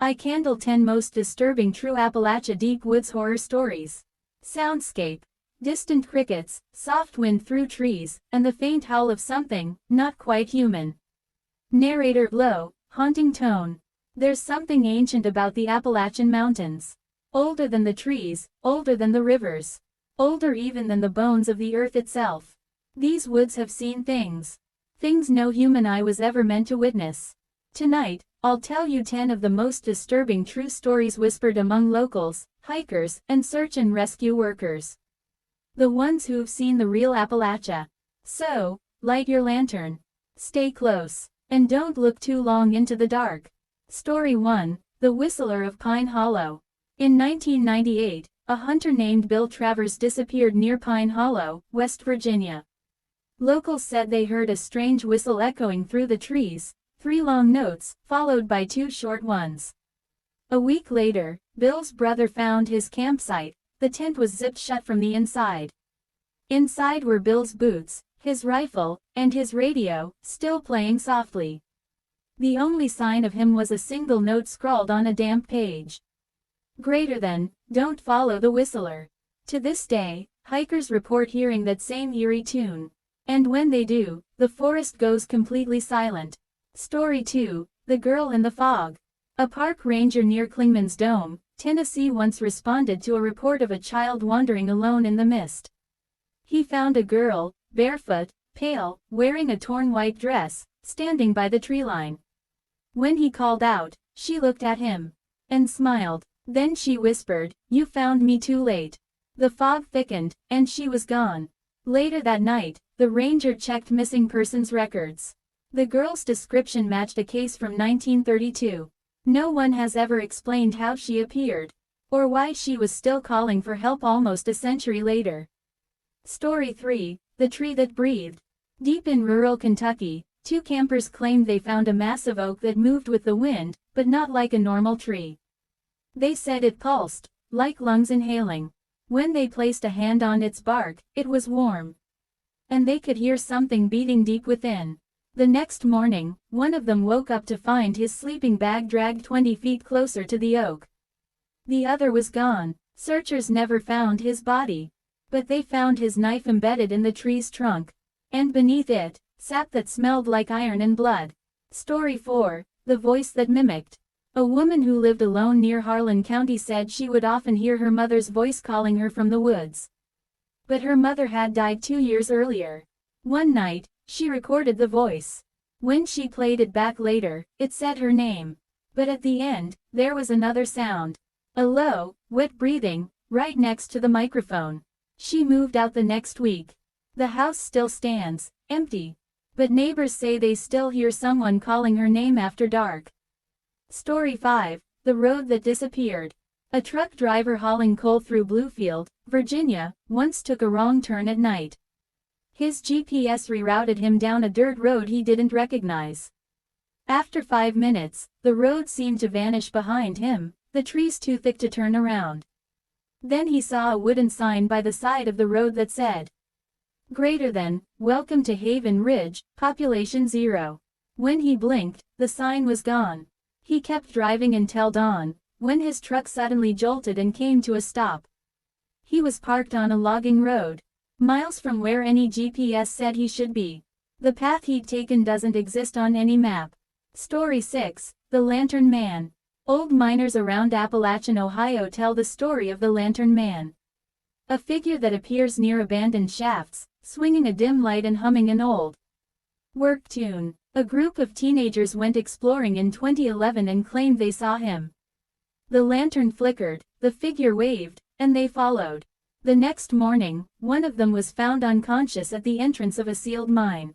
I candle 10 most disturbing true Appalachia deep woods horror stories. Soundscape. Distant crickets, soft wind through trees, and the faint howl of something, not quite human. Narrator, low, haunting tone. There's something ancient about the Appalachian Mountains. Older than the trees, older than the rivers. Older even than the bones of the earth itself. These woods have seen things. Things no human eye was ever meant to witness. Tonight, I'll tell you 10 of the most disturbing true stories whispered among locals, hikers, and search and rescue workers. The ones who've seen the real Appalachia. So, light your lantern. Stay close. And don't look too long into the dark. Story 1, The Whistler of Pine Hollow. In 1998, a hunter named Bill Travers disappeared near Pine Hollow, West Virginia. Locals said they heard a strange whistle echoing through the trees, 3 long notes, followed by 2 short ones. A week later, Bill's brother found his campsite. The tent was zipped shut from the inside. Inside were Bill's boots, his rifle, and his radio, still playing softly. The only sign of him was a single note scrawled on a damp page. Greater than, don't follow the whistler. To this day, hikers report hearing that same eerie tune. And when they do, the forest goes completely silent. Story 2, The Girl in the Fog. A park ranger near Clingman's Dome, Tennessee once responded to a report of a child wandering alone in the mist. He found a girl, barefoot, pale, wearing a torn white dress, standing by the tree line. When he called out, she looked at him and smiled. Then she whispered, "You found me too late." The fog thickened, and she was gone. Later that night, the ranger checked missing persons records. The girl's description matched a case from 1932. No one has ever explained how she appeared, or why she was still calling for help almost a century later. Story 3, The Tree That Breathed. Deep in rural Kentucky, 2 campers claimed they found a massive oak that moved with the wind, but not like a normal tree. They said it pulsed, like lungs inhaling. When they placed a hand on its bark, it was warm. And they could hear something beating deep within. The next morning, one of them woke up to find his sleeping bag dragged 20 feet closer to the oak. The other was gone. Searchers never found his body. But they found his knife embedded in the tree's trunk. And beneath it, sap that smelled like iron and blood. Story 4, The Voice That Mimicked. A woman who lived alone near Harlan County said she would often hear her mother's voice calling her from the woods. But her mother had died 2 years earlier. One night, she recorded the voice. When she played it back later, it said her name. But at the end, there was another sound. A low, wet breathing, right next to the microphone. She moved out the next week. The house still stands, empty. But neighbors say they still hear someone calling her name after dark. Story 5, The Road That Disappeared. A truck driver hauling coal through Bluefield, Virginia, once took a wrong turn at night. His GPS rerouted him down a dirt road he didn't recognize. After 5 minutes, the road seemed to vanish behind him, the trees too thick to turn around. Then he saw a wooden sign by the side of the road that said, "Greater than, Welcome to Haven Ridge, Population 0. When he blinked, the sign was gone. He kept driving until dawn, when his truck suddenly jolted and came to a stop. He was parked on a logging road, miles from where any GPS said he should be. The path he'd taken doesn't exist on any map. Story 6, The Lantern Man. Old miners around Appalachian, Ohio tell the story of the Lantern Man. A figure that appears near abandoned shafts, swinging a dim light and humming an old work tune. A group of teenagers went exploring in 2011 and claimed they saw him. The lantern flickered, the figure waved, and they followed. The next morning, one of them was found unconscious at the entrance of a sealed mine.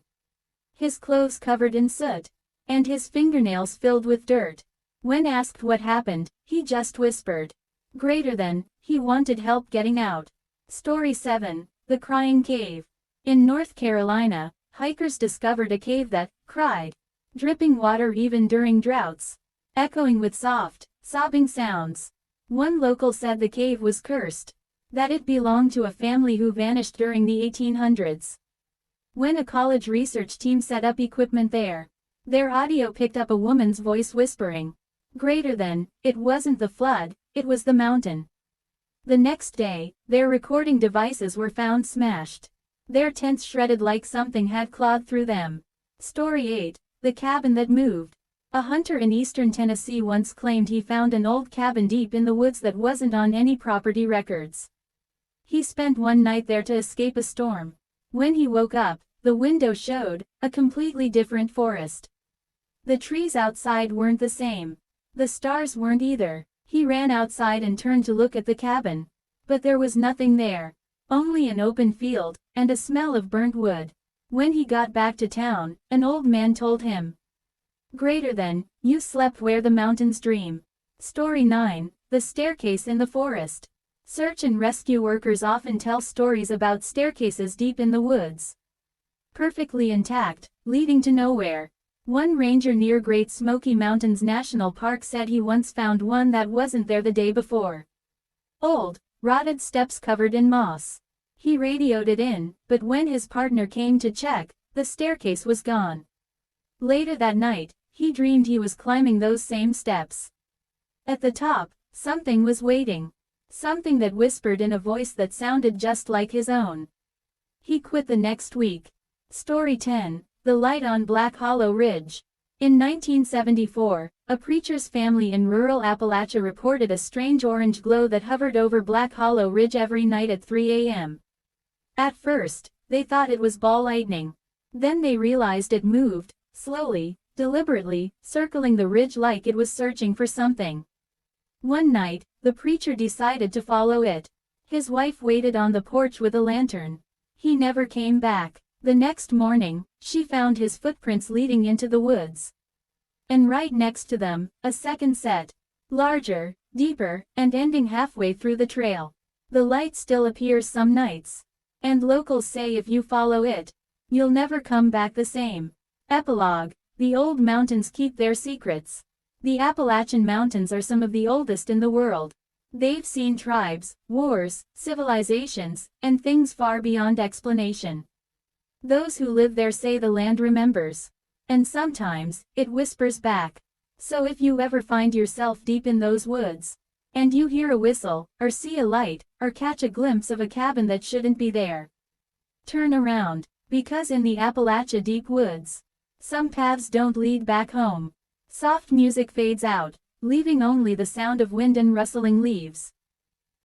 His clothes covered in soot, and his fingernails filled with dirt. When asked what happened, he just whispered, "Greater than," he wanted help getting out. Story 7, The Crying Cave. In North Carolina, hikers discovered a cave that cried, dripping water even during droughts, echoing with soft, sobbing sounds. One local said the cave was cursed, that it belonged to a family who vanished during the 1800s. When a college research team set up equipment there, their audio picked up a woman's voice whispering, Greater than, it wasn't the flood, it was the mountain. The next day, their recording devices were found smashed. Their tents shredded like something had clawed through them. Story 8. The Cabin That Moved. A hunter in eastern Tennessee once claimed he found an old cabin deep in the woods that wasn't on any property records. He spent one night there to escape a storm. When he woke up, the window showed a completely different forest. The trees outside weren't the same. The stars weren't either. He ran outside and turned to look at the cabin. But there was nothing there. Only an open field, and a smell of burnt wood. When he got back to town, an old man told him. Greater than, you slept where the mountains dream. Story 9. The Staircase in the Forest. Search and rescue workers often tell stories about staircases deep in the woods. Perfectly intact, leading to nowhere. One ranger near Great Smoky Mountains National Park said he once found one that wasn't there the day before. Old, rotted steps covered in moss. He radioed it in, but when his partner came to check, the staircase was gone. Later that night, he dreamed he was climbing those same steps. At the top, something was waiting. Something that whispered in a voice that sounded just like his own. He quit the next week. Story 10. The Light on Black Hollow Ridge. In 1974, a preacher's family in rural Appalachia reported a strange orange glow that hovered over Black Hollow Ridge every night at 3 a.m. At first, they thought it was ball lightning. Then they realized it moved, slowly, deliberately, circling the ridge like it was searching for something. One night, the preacher decided to follow it. His wife waited on the porch with a lantern. He never came back. The next morning, she found his footprints leading into the woods. And right next to them, a second set. Larger, deeper, and ending halfway through the trail. The light still appears some nights. And locals say if you follow it, you'll never come back the same. Epilogue. The old mountains keep their secrets. The Appalachian Mountains are some of the oldest in the world. They've seen tribes, wars, civilizations, and things far beyond explanation. Those who live there say the land remembers. And sometimes, it whispers back. So if you ever find yourself deep in those woods, and you hear a whistle, or see a light, or catch a glimpse of a cabin that shouldn't be there, turn around, because in the Appalachia deep woods, some paths don't lead back home. Soft music fades out, leaving only the sound of wind and rustling leaves.